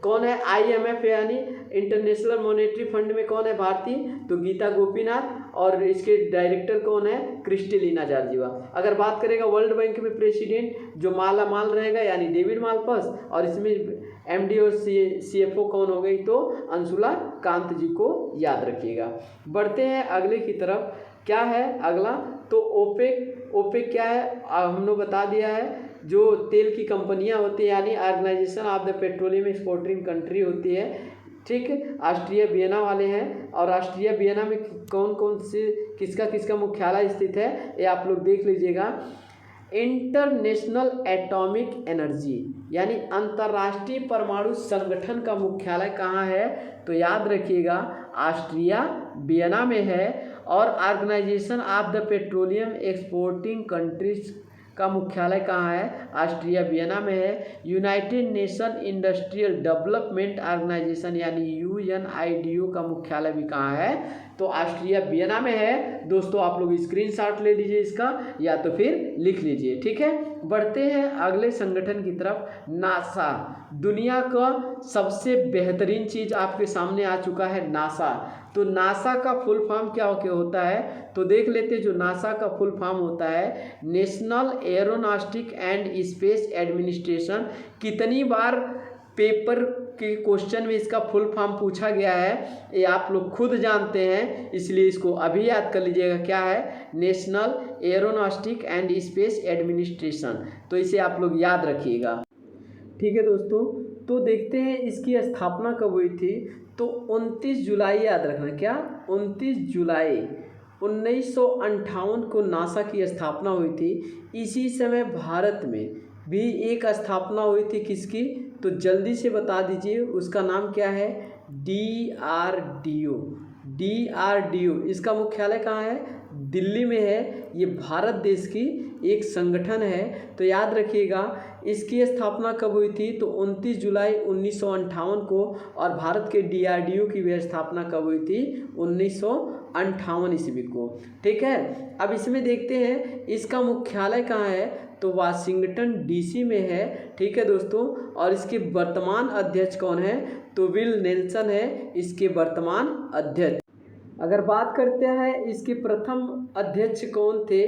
कौन है? IMF यानी इंटरनेशनल मॉनेटरी फंड में कौन है? भारतीय, तो गीता गोपीनाथ। और इसके डायरेक्टर कौन है? Kristalina Georgieva. अगर बात करेगा वर्ल्ड बैंक में प्रेसिडेंट जो माला माल रहेगा यानी डेविड मालपास। और इसमें MD और CFO कौन हो गई? तो अंशुला कांत जी को याद रखिएगा। बढ़ते हैं अगले की तरफ। क्या है अगला? तो ओपेक क्या है? हम लोग बता दिया है। जो तेल की कंपनियां होती है यानी Organisation of the Petroleum Exporting Country होती है, ठीक। ऑस्ट्रिया वियना वाले हैं। और ऑस्ट्रिया वियना में कौन कौन से किसका मुख्यालय स्थित है ये आप लोग देख लीजिएगा। इंटरनेशनल एटॉमिक एनर्जी यानी अंतर्राष्ट्रीय परमाणु संगठन का मुख्यालय कहाँ है? तो याद रखिएगा ऑस्ट्रिया वियना में है। और Organisation of the Petroleum Exporting Countries का मुख्यालय कहाँ है? ऑस्ट्रिया वियना में है। United Nation Industrial Development Organisation यानी UNIDO का मुख्यालय भी कहाँ है? तो ऑस्ट्रिया वियना में है। दोस्तों आप लोग स्क्रीनशॉट ले लीजिए इसका या तो फिर लिख लीजिए, ठीक है। बढ़ते हैं अगले संगठन की तरफ। नासा, दुनिया का सबसे बेहतरीन चीज़ आपके सामने आ चुका है, नासा। तो नासा का फुल फॉर्म क्या होता है? तो देख लेते हैं। जो नासा का फुल फॉर्म होता है national aeronautic and space administration. कितनी बार पेपर के क्वेश्चन में इसका फुल फॉर्म पूछा गया है ये आप लोग खुद जानते हैं, इसलिए इसको अभी याद कर लीजिएगा। क्या है? National aeronautic and space administration. तो इसे आप लोग याद रखिएगा, ठीक है दोस्तों। तो देखते हैं इसकी स्थापना कब हुई थी। तो 29 जुलाई याद रखना। क्या? 29 जुलाई 1958 को नासा की स्थापना हुई थी। इसी समय भारत में भी एक स्थापना हुई थी। किसकी? तो जल्दी से बता दीजिए, उसका नाम क्या है? DRDO। DRDO इसका मुख्यालय कहाँ है? दिल्ली में है। ये भारत देश की एक संगठन है, तो याद रखिएगा। इसकी स्थापना कब हुई थी? तो 29 जुलाई 1958 को। और भारत के DRDO की भी स्थापना कब हुई थी? 1958 ईस्वी को, ठीक है। अब इसमें देखते हैं इसका मुख्यालय कहाँ है। तो वाशिंगटन DC में है, ठीक है दोस्तों। और इसके वर्तमान अध्यक्ष कौन है? तो विल नेल्सन है इसके वर्तमान अध्यक्ष। अगर बात करते हैं इसके प्रथम अध्यक्ष कौन थे,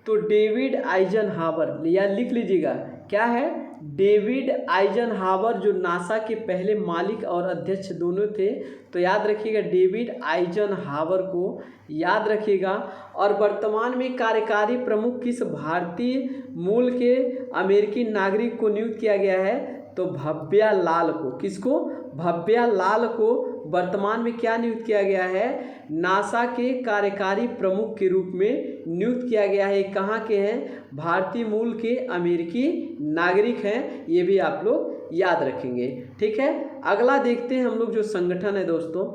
तो डेविड आइजनहावर, या लिख लीजिएगा। क्या है? डेविड आइजनहावर, जो नासा के पहले मालिक और अध्यक्ष दोनों थे। तो याद रखिएगा डेविड आइजनहावर को याद रखिएगा। और वर्तमान में कार्यकारी प्रमुख किस भारतीय मूल के अमेरिकी नागरिक को नियुक्त किया गया है? तो भव्या लाल को। किसको? भव्या लाल को वर्तमान में क्या नियुक्त किया गया है? नासा के कार्यकारी प्रमुख के रूप में नियुक्त किया गया है। कहाँ के हैं? भारतीय मूल के अमेरिकी नागरिक हैं। ये भी आप लोग याद रखेंगे, ठीक है। अगला देखते हैं हम लोग जो संगठन है दोस्तों।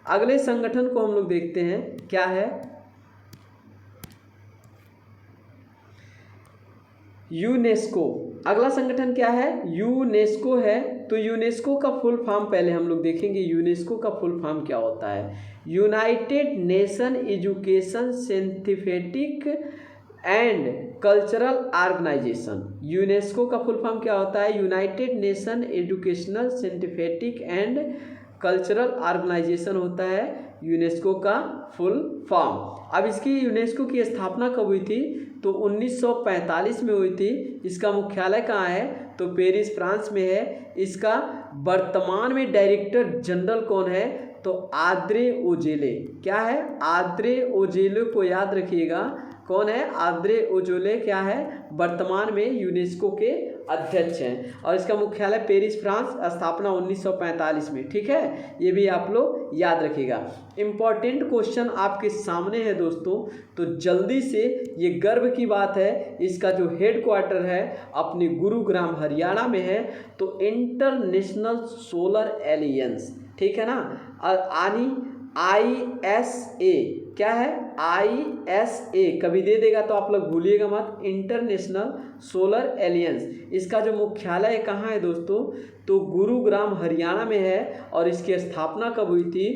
अगले संगठन को हम लोग देखते हैं क्या है। यूनेस्को। अगला संगठन क्या है? यूनेस्को है। तो यूनेस्को का फुल फॉर्म पहले हम लोग देखेंगे। यूनेस्को का फुल फॉर्म क्या होता है? United Nation Education Scientific and Cultural Organisation. UNESCO का फुल फॉर्म क्या होता है? United Nation Educational Scientific and Cultural Organisation होता है यूनेस्को का फुल फॉर्म। अब इसकी यूनेस्को की स्थापना कब हुई थी? तो 1945 में हुई थी। इसका मुख्यालय कहाँ है? तो पेरिस फ्रांस में है। इसका वर्तमान में डायरेक्टर जनरल कौन है? तो आद्रे ओजेले। क्या है? आद्रे ओजेले को याद रखिएगा। कौन है? आद्रे ओजेले क्या है? वर्तमान में यूनेस्को के अध्यक्ष हैं। और इसका मुख्यालय पेरिस फ्रांस, स्थापना 1945 में, ठीक है। ये भी आप लोग याद रखिएगा। इम्पॉर्टेंट क्वेश्चन आपके सामने है दोस्तों, तो जल्दी से, ये गर्व की बात है, इसका जो हेड क्वार्टर है अपने गुरुग्राम हरियाणा में है। तो इंटरनेशनल सोलर एलियंस, ठीक है ना। आनी ISA क्या है? ISA कभी दे देगा तो आप लोग भूलिएगा मत। इंटरनेशनल सोलर एलियंस, इसका जो मुख्यालय कहाँ है दोस्तों? तो गुरुग्राम हरियाणा में है। और इसकी स्थापना कब हुई थी?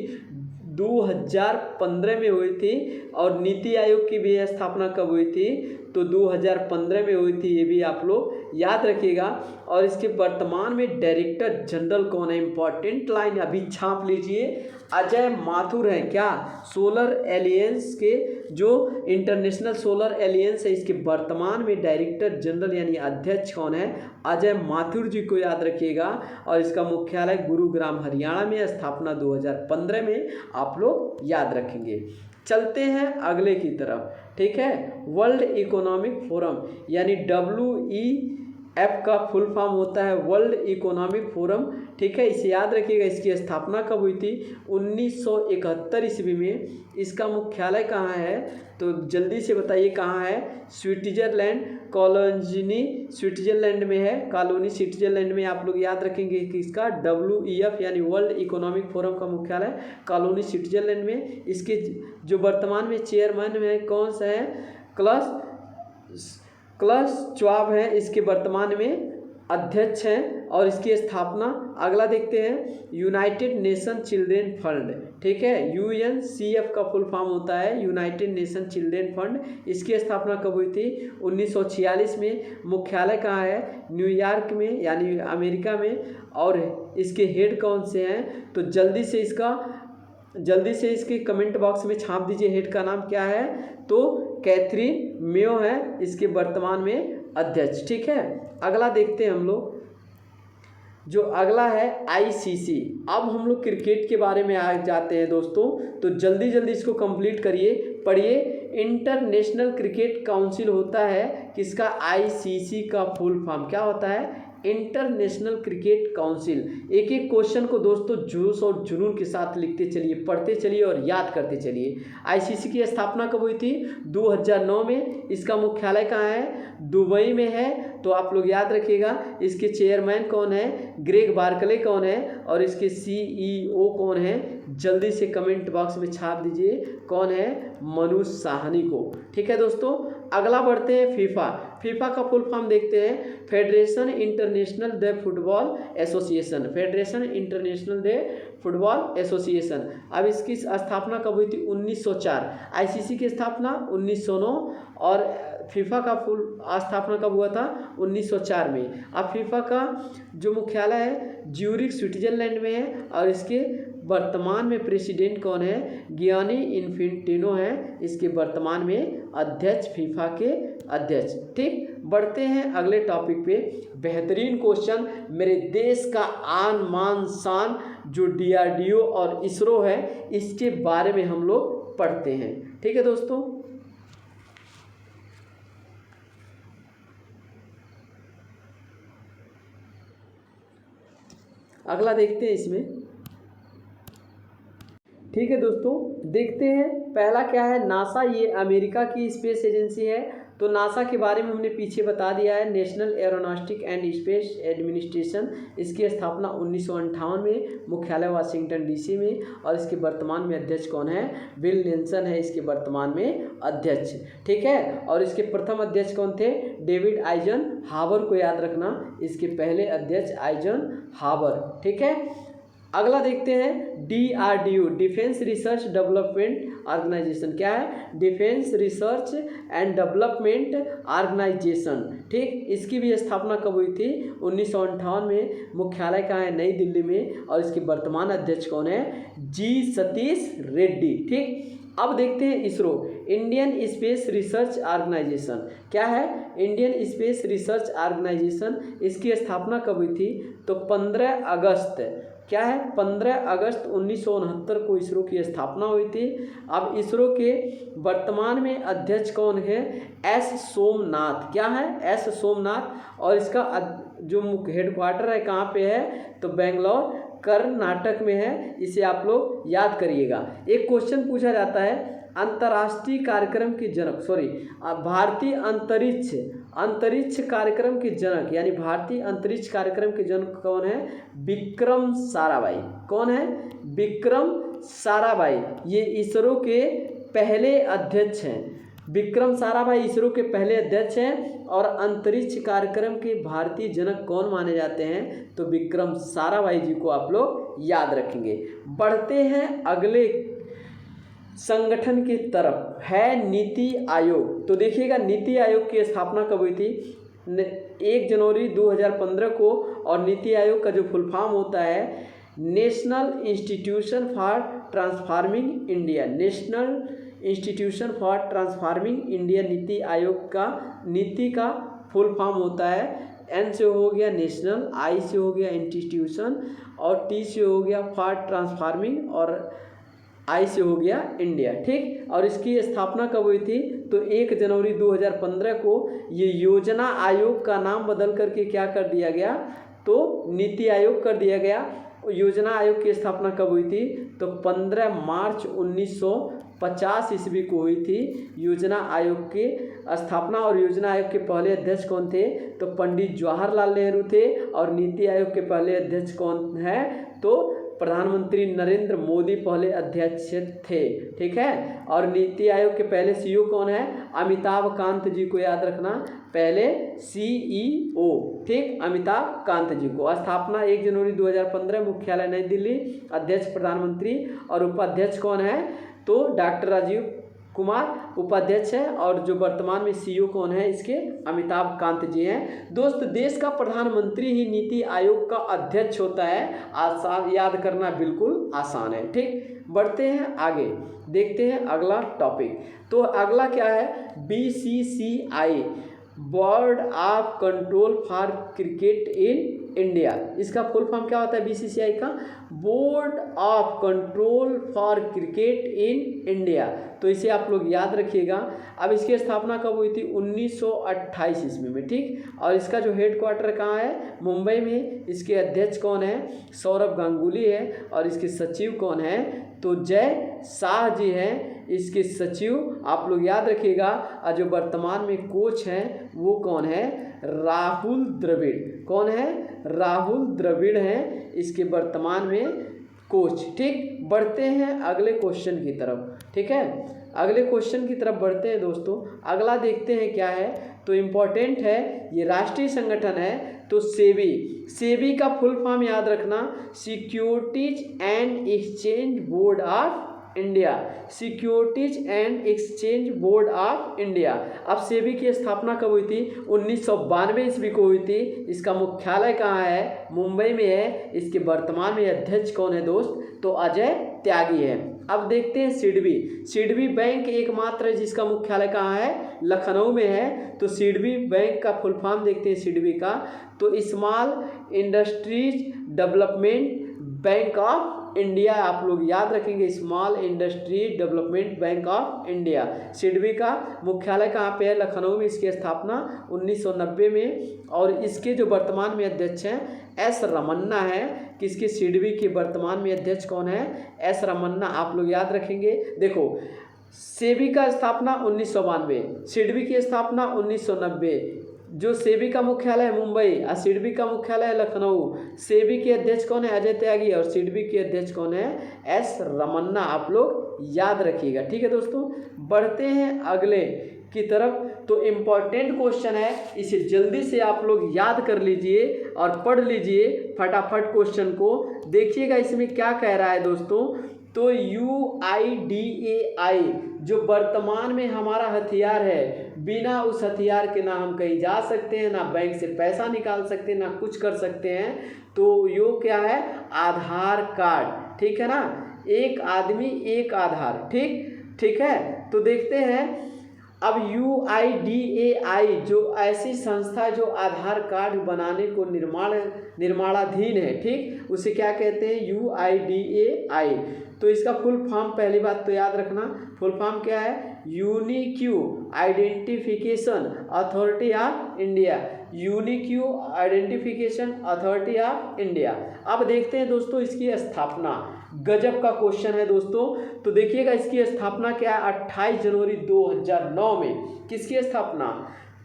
2015 में हुई थी। और नीति आयोग की भी स्थापना कब हुई थी? तो 2015 में हुई थी। ये भी आप लोग याद रखिएगा। और इसके वर्तमान में डायरेक्टर जनरल कौन है? इंपॉर्टेंट लाइन अभी छाप लीजिए, अजय माथुर हैं। क्या? सोलर एलियंस के जो इंटरनेशनल सोलर एलियंस है, इसके वर्तमान में डायरेक्टर जनरल यानी अध्यक्ष कौन है? अजय माथुर जी को याद रखिएगा। और इसका मुख्यालय गुरुग्राम हरियाणा में, स्थापना 2015 में, आप लोग याद रखेंगे। चलते हैं अगले की तरफ, ठीक है। वर्ल्ड इकोनॉमिक फोरम यानी WEF का फुल फॉर्म होता है वर्ल्ड इकोनॉमिक फोरम, ठीक है। इसे याद रखिएगा। इसकी स्थापना कब हुई थी? 1971 ईस्वी में। इसका मुख्यालय कहाँ है? तो जल्दी से बताइए कहाँ है? स्विट्जरलैंड कॉलोनी स्विट्जरलैंड में है। कॉलोनी स्विट्जरलैंड में आप लोग याद रखेंगे कि इसका WEF यानी वर्ल्ड इकोनॉमिक फोरम का मुख्यालय कॉलोनी स्विट्जरलैंड में। इसके जो वर्तमान में चेयरमैन में कौन सा है? क्लास क्लस श्वाब हैं इसके वर्तमान में अध्यक्ष हैं और इसकी स्थापना, अगला देखते हैं, यूनाइटेड नेशन चिल्ड्रेन फंड, ठीक है, UNCF का फुल फॉर्म होता है यूनाइटेड नेशन चिल्ड्रेन फंड। इसकी स्थापना कब हुई थी? 1946 में। मुख्यालय कहाँ है? न्यूयॉर्क में यानी अमेरिका में। और इसके हेड कौन से हैं? तो जल्दी से इसके कमेंट बॉक्स में छाप दीजिए हेड का नाम क्या है। तो कैथरीन मेयो है इसके वर्तमान में अध्यक्ष, ठीक है। अगला देखते हैं हम लोग, जो अगला है ICC। अब हम लोग क्रिकेट के बारे में आ जाते हैं दोस्तों, तो जल्दी इसको कंप्लीट करिए, पढ़िए। इंटरनेशनल क्रिकेट काउंसिल होता है किसका? ICC का फुल फॉर्म क्या होता है? International cricket council. एक एक क्वेश्चन को दोस्तों जोश और जुनून के साथ लिखते चलिए, पढ़ते चलिए और याद करते चलिए। ICC की स्थापना कब हुई थी? 2009 में। इसका मुख्यालय कहाँ है? दुबई में है। तो आप लोग याद रखिएगा। इसके चेयरमैन कौन है? ग्रेग बार्कले कौन है? और इसके CEO कौन है? जल्दी से कमेंट बॉक्स में छाप दीजिए कौन है? मनोज साहनी को, ठीक है दोस्तों। अगला बढ़ते हैं फीफा का फुल फॉर्म देखते हैं, फेडरेशन इंटरनेशनल दे फुटबॉल एसोसिएशन, फेडरेशन इंटरनेशनल दे फुटबॉल एसोसिएशन। अब इसकी स्थापना कब हुई थी? 1904। ICC की स्थापना 1909 और फीफा का फुल स्थापना कब हुआ था? 1904 में। अब फीफा का जो मुख्यालय है ज्यूरिख स्विट्जरलैंड में है और इसके वर्तमान में प्रेसिडेंट कौन है? गियानी इन्फेंटिनो है इसके वर्तमान में अध्यक्ष, फीफा के अध्यक्ष, ठीक। बढ़ते हैं अगले टॉपिक पे। बेहतरीन क्वेश्चन, मेरे देश का आन मान शान जो DRDO और इसरो है इसके बारे में हम लोग पढ़ते हैं, ठीक है दोस्तों। अगला देखते हैं इसमें, ठीक है दोस्तों। देखते हैं पहला क्या है? नासा, ये अमेरिका की स्पेस एजेंसी है। तो नासा के बारे में हमने पीछे बता दिया है, national aeronautic and space administration. इसकी स्थापना 1958 में, मुख्यालय वाशिंगटन DC में और इसके वर्तमान में अध्यक्ष कौन है? बिल नेल्सन है इसके वर्तमान में अध्यक्ष, ठीक है। और इसके प्रथम अध्यक्ष कौन थे? डेविड आइजन हावर को याद रखना, इसके पहले अध्यक्ष आइजन हावर, ठीक है। अगला देखते हैं DRDO, Defence Research Development Organisation. क्या है? Defence Research and Development Organisation, ठीक। इसकी भी स्थापना कब हुई थी? 1958 में। मुख्यालय कहाँ है? नई दिल्ली में और इसके वर्तमान अध्यक्ष कौन है? G सतीश रेड्डी, ठीक। अब देखते हैं ISRO, Indian Space Research Organisation. क्या है? Indian Space Research Organisation. इसकी स्थापना कब हुई थी? तो 15 अगस्त, क्या है? 15 अगस्त 1969 को इसरो की स्थापना हुई थी। अब इसरो के वर्तमान में अध्यक्ष कौन है? S सोमनाथ, क्या है? S सोमनाथ। और इसका जो हेडक्वार्टर है कहाँ पे है? तो बेंगलोर कर्नाटक में है। इसे आप लोग याद करिएगा। एक क्वेश्चन पूछा जाता है, अंतर्राष्ट्रीय कार्यक्रम के जनक, भारतीय अंतरिक्ष कार्यक्रम के जनक यानी भारतीय अंतरिक्ष कार्यक्रम के जनक कौन है? विक्रम साराभाई। कौन है? विक्रम साराभाई। ये इसरो के पहले अध्यक्ष हैं। विक्रम साराभाई इसरो के पहले अध्यक्ष हैं और अंतरिक्ष कार्यक्रम के भारतीय जनक कौन माने जाते हैं? तो विक्रम साराभाई जी को आप लोग याद रखेंगे। बढ़ते हैं अगले संगठन की तरफ, है नीति आयोग। तो देखिएगा नीति आयोग की स्थापना कब हुई थी? 1 जनवरी 2015 को। और नीति आयोग का जो फुल फॉर्म होता है national institution for transforming India, national institution for transforming India NITI Aayog का नीति का फुल फॉर्म होता है। N से हो गया नेशनल, I से हो गया इंस्टीट्यूशन और T से हो गया फॉर ट्रांसफॉर्मिंग और I से हो गया इंडिया, ठीक। और इसकी स्थापना कब हुई थी? तो 1 जनवरी 2015 को। ये योजना आयोग का नाम बदल करके क्या कर दिया गया? तो नीति आयोग कर दिया गया। योजना आयोग की स्थापना कब हुई थी? तो 15 मार्च 1950 ईस्वी को हुई थी। योजना आयोग की स्थापना और योजना आयोग के पहले अध्यक्ष कौन थे? तो पंडित जवाहरलाल नेहरू थे। और नीति आयोग के पहले अध्यक्ष कौन है? तो प्रधानमंत्री नरेंद्र मोदी पहले अध्यक्ष थे। ठीक है। और नीति आयोग के पहले सीईओ कौन है? अमिताभ कांत जी को याद रखना, पहले सीईओ। ठीक, अमिताभ कांत जी को। स्थापना 1 जनवरी 2015, मुख्यालय नई दिल्ली। अध्यक्ष प्रधानमंत्री और उपाध्यक्ष कौन है? तो डॉक्टर राजीव कुमार उपाध्यक्ष है। और जो वर्तमान में सीईओ कौन है इसके? अमिताभ कांत जी हैं। दोस्त, देश का प्रधानमंत्री ही नीति आयोग का अध्यक्ष होता है। आसान, याद करना बिल्कुल आसान है। ठीक, बढ़ते हैं आगे, देखते हैं अगला टॉपिक। तो अगला क्या है? BCCI, board of control for cricket in India. इसका फुल फॉर्म क्या होता है BCCI का? Board of control for cricket in India. तो इसे आप लोग याद रखिएगा। अब इसकी स्थापना कब हुई थी? 1928 ईस्वी में। ठीक, और इसका जो हेडक्वार्टर कहाँ है? मुंबई में। इसके अध्यक्ष कौन है? सौरभ गांगुली है। और इसके सचिव कौन है? तो जय शाह जी हैं इसके सचिव, आप लोग याद रखिएगा। और जो वर्तमान में कोच हैं वो कौन है? राहुल द्रविड़। कौन है? राहुल द्रविड़ हैं इसके वर्तमान में कोच। ठीक, बढ़ते हैं अगले क्वेश्चन की तरफ। ठीक है, अगले क्वेश्चन की तरफ बढ़ते हैं दोस्तों। अगला देखते हैं क्या है। तो इम्पोर्टेंट है, ये राष्ट्रीय संगठन है। तो सेबी, सेबी का फुल फॉर्म याद रखना, securities and exchange board of India. Securities and exchange board of India. अब सेबी की स्थापना कब हुई थी? 1992 ईस्वी को हुई थी। इसका मुख्यालय कहाँ है? मुंबई में है। इसके वर्तमान में अध्यक्ष कौन है दोस्त? तो अजय त्यागी है। अब देखते हैं सिडबी। सिडबी बैंक एकमात्र है जिसका मुख्यालय कहाँ है? लखनऊ में है। तो सिडबी बैंक का फुल फॉर्म देखते हैं सिडबी का। तो small industries development bank of India, आप लोग याद रखेंगे, small industry development bank of India. SIDBI का मुख्यालय कहाँ पे है? लखनऊ में। इसकी स्थापना 1990 में। और इसके जो वर्तमान में अध्यक्ष हैं एस रमन्ना है। किसके? सिडबी के वर्तमान में अध्यक्ष कौन है? एस रमन्ना, आप लोग याद रखेंगे। देखो, सेबी का स्थापना 1992, सिडबी की स्थापना 1990। जो सेबी का मुख्यालय है मुंबई और सिडबी का मुख्यालय है लखनऊ। सेबी के अध्यक्ष कौन है? अजय त्यागी। और सिडबी के अध्यक्ष कौन है? एस रमन्ना, आप लोग याद रखिएगा। ठीक है दोस्तों, बढ़ते हैं अगले की तरफ। तो इम्पॉर्टेंट क्वेश्चन है, इसे जल्दी से आप लोग याद कर लीजिए और पढ़ लीजिए फटाफट क्वेश्चन को। देखिएगा इसमें क्या कह रहा है दोस्तों। तो UIDAI जो वर्तमान में हमारा हथियार है, बिना उस हथियार के ना हम कहीं जा सकते हैं, ना बैंक से पैसा निकाल सकते हैं, ना कुछ कर सकते हैं। तो यो क्या है? आधार कार्ड। ठीक है ना, एक आदमी एक आधार। ठीक है। तो देखते हैं अब UIDAI जो ऐसी संस्था जो आधार कार्ड बनाने को निर्माणाधीन है। ठीक, उसे क्या कहते हैं? UIDAI। तो इसका फुल फॉर्म पहली बात तो याद रखना, फुल फॉर्म क्या है? Unique identification authority of India. Unique identification authority of India. अब देखते हैं दोस्तों इसकी स्थापना। गजब का क्वेश्चन है दोस्तों। तो देखिएगा इसकी स्थापना क्या है? 28 जनवरी 2009 में। किसकी स्थापना?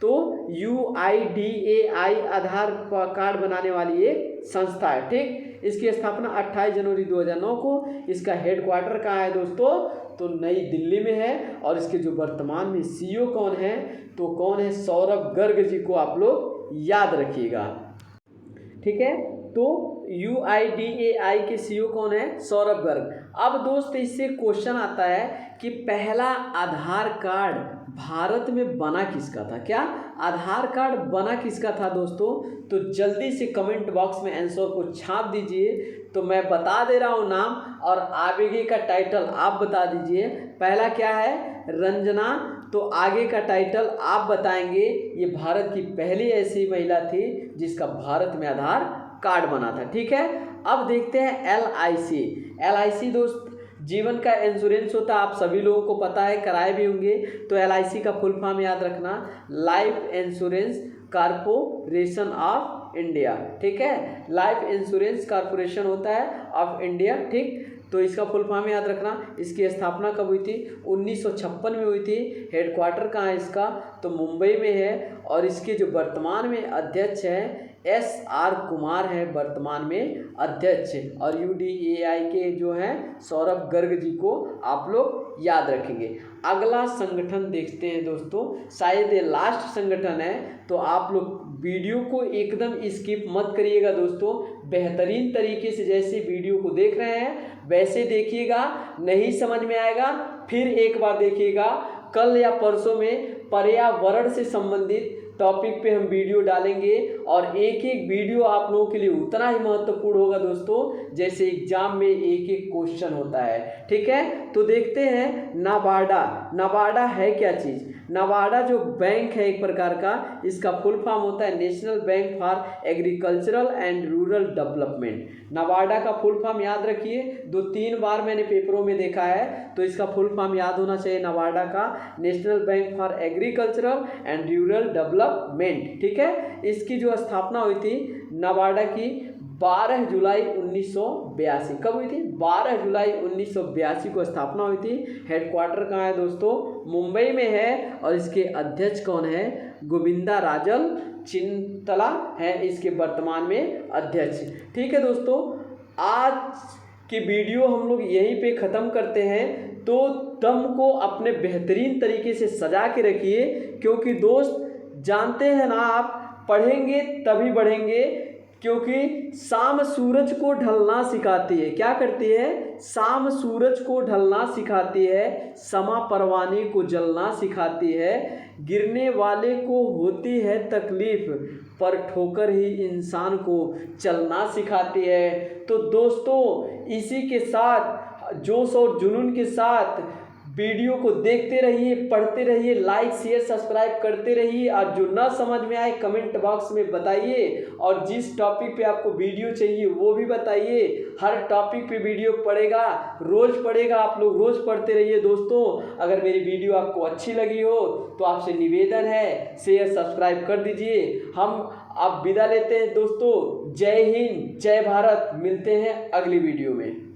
तो UIDAI आधार कार्ड बनाने वाली एक संस्था है। ठीक, इसकी स्थापना 28 जनवरी 2009 को। इसका हेडक्वार्टर कहाँ है दोस्तों? तो नई दिल्ली में है। और इसके जो वर्तमान में सीईओ कौन है? तो कौन है? सौरभ गर्ग जी को आप लोग याद रखिएगा। ठीक है, तो UIDAI के सीईओ कौन है? सौरभ गर्ग। अब दोस्त इससे क्वेश्चन आता है कि पहला आधार कार्ड भारत में बना किसका था? क्या आधार कार्ड बना किसका था दोस्तों? तो जल्दी से कमेंट बॉक्स में आंसर को छाप दीजिए। तो मैं बता दे रहा हूँ नाम, और आगे का टाइटल आप बता दीजिए। पहला क्या है? रंजना। तो आगे का टाइटल आप बताएंगे। ये भारत की पहली ऐसी महिला थी जिसका भारत में आधार कार्ड बना था। ठीक है, अब देखते हैं LIC। LIC दोस्त जीवन का इंश्योरेंस होता है, आप सभी लोगों को पता है, कराए भी होंगे। तो LIC का फुल फॉर्म याद रखना, life insurance corporation of India, ठीक है। लाइफ इंश्योरेंस कॉर्पोरेशन होता है ऑफ इंडिया, ठीक। तो इसका फुल फॉर्म याद रखना। इसकी स्थापना कब हुई थी? 1956 में हुई थी। हेडक्वार्टर कहाँ है इसका? तो मुंबई में है। और इसके जो वर्तमान में अध्यक्ष हैं SR कुमार है वर्तमान में अध्यक्ष, और UDAI के जो हैं सौरभ गर्ग जी को आप लोग याद रखेंगे। अगला संगठन देखते हैं दोस्तों, शायद ये लास्ट संगठन है, तो आप लोग वीडियो को एकदम स्किप मत करिएगा दोस्तों। बेहतरीन तरीके से जैसे वीडियो को देख रहे हैं वैसे देखिएगा। नहीं समझ में आएगा फिर एक बार देखिएगा। कल या परसों में पर्यावरण से संबंधित टॉपिक पे हम वीडियो डालेंगे, और एक एक वीडियो आप लोगों के लिए उतना ही महत्वपूर्ण होगा दोस्तों जैसे एग्जाम में एक एक क्वेश्चन होता है, ठीक है। तो देखते हैं नाबार्डा। नाबार्डा है क्या चीज़? नाबार्डा जो बैंक है एक प्रकार का, इसका फुल फॉर्म होता है national bank for agricultural and rural development. नाबार्डा का फुल फॉर्म याद रखिए, 2-3 बार मैंने पेपरों में देखा है, तो इसका फुल फॉर्म याद होना चाहिए नाबार्डा का, national bank for agricultural and rural development, ठीक है। इसकी जो स्थापना हुई थी नाबार्डा की 12 जुलाई 1982। कब हुई थी? 12 जुलाई 1982 को स्थापना हुई थी। हेडक्वार्टर कहाँ है दोस्तों? मुंबई में है। और इसके अध्यक्ष कौन है? गोविंदा राजल चिंतला है इसके वर्तमान में अध्यक्ष, ठीक है दोस्तों। आज की वीडियो हम लोग यहीं पे ख़त्म करते हैं। तो दम को अपने बेहतरीन तरीके से सजा के रखिए, क्योंकि दोस्त जानते हैं ना, आप पढ़ेंगे तभी बढ़ेंगे, क्योंकि शाम सूरज को ढलना सिखाती है। क्या करती है? शाम सूरज को ढलना सिखाती है, समा परवाने को जलना सिखाती है, गिरने वाले को होती है तकलीफ, पर ठोकर ही इंसान को चलना सिखाती है। तो दोस्तों इसी के साथ जोश और जुनून के साथ वीडियो को देखते रहिए, पढ़ते रहिए, लाइक शेयर सब्सक्राइब करते रहिए, और जो ना समझ में आए कमेंट बॉक्स में बताइए, और जिस टॉपिक पे आपको वीडियो चाहिए वो भी बताइए। हर टॉपिक पे वीडियो पड़ेगा, रोज़ पड़ेगा, आप लोग रोज़ पढ़ते रहिए दोस्तों। अगर मेरी वीडियो आपको अच्छी लगी हो तो आपसे निवेदन है शेयर सब्सक्राइब कर दीजिए। हम अब विदा लेते हैं दोस्तों। जय हिंद, जय भारत। मिलते हैं अगली वीडियो में।